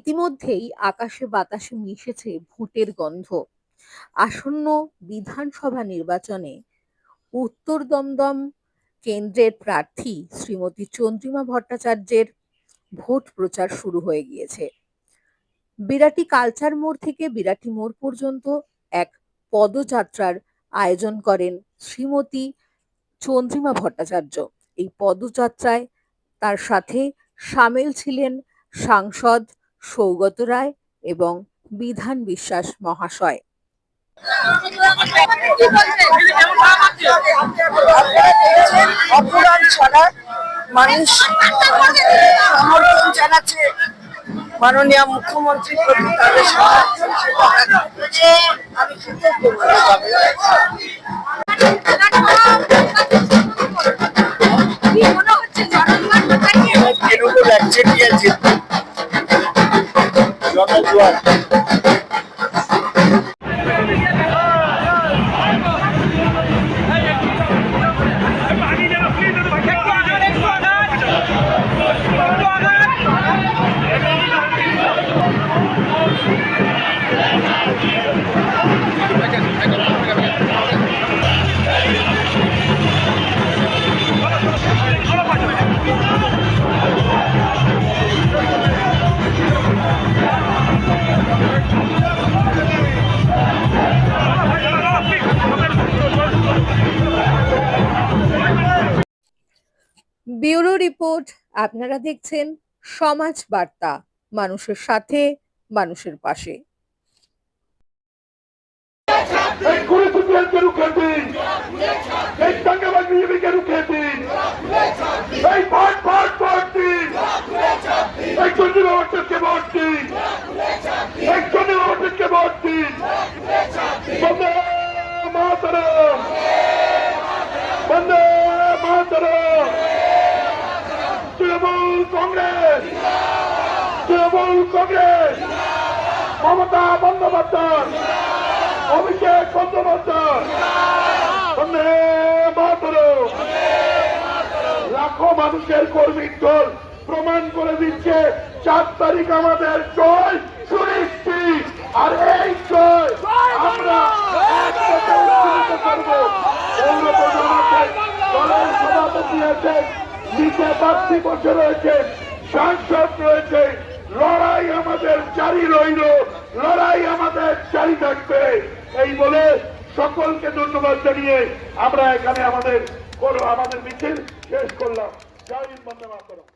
ইতিমধ্যেই আকাশে বাতাসে মিশেছে ভোটের গন্ধ। আসন্ন বিধানসভা নির্বাচনে উত্তর দমদম কেন্দ্রের প্রার্থী শ্রীমতী চন্দ্রিমা ভট্টাচার্যের ভোট প্রচার শুরু হয়ে গিয়েছে। বিরাটি কালচার মোড় থেকে বিরাটি মোড় পর্যন্ত এক পদযাত্রার আয়োজন করেন শ্রীমতী চন্দ্রিমা ভট্টাচার্য। এই পদযাত্রায় তার সাথে সামিল ছিলেন সাংসদ সৌগত রায় এবং বিধান বিশ্বাস মহাশয়। অপরাধ ছাড়া মানুষ সমর্থন জানাচ্ছে মাননীয় মুখ্যমন্ত্রীর প্রতি তাদের সমর্থন, আমি কৃতজ্ঞ। তৃণমূল একচেটিয়া জিতবে, জনজোয়ার। Bureau report. আপনারা দেখছেন সমাজ বার্তা, মানুষের সাথে, মানুষের পাশে। তৃণমূল কংগ্রেস, মমতা বন্দ্যোপাধ্যায়, অভিষেক বন্দ্যোপাধ্যায়, বন্দে মাতরম। লাখো মানুষের কর্মীর দল প্রমাণ করে দিচ্ছে 4 তারিখ আমাদের জয় সুনিশ্চিত। আর এই জয় আমরা দলের সভাপতি আছেন, নিচে প্রার্থী বসে রয়েছে, সাংসদ রয়েছে। লড়াই আমাদের জারি রইল, লড়াই আমাদের জারি থাকবে। এই বলে সকলকে ধন্যবাদ জানিয়ে আমরা এখানে আমাদের মিছিল শেষ করলাম। জয় হিন্দ, বন্দে মাতরম।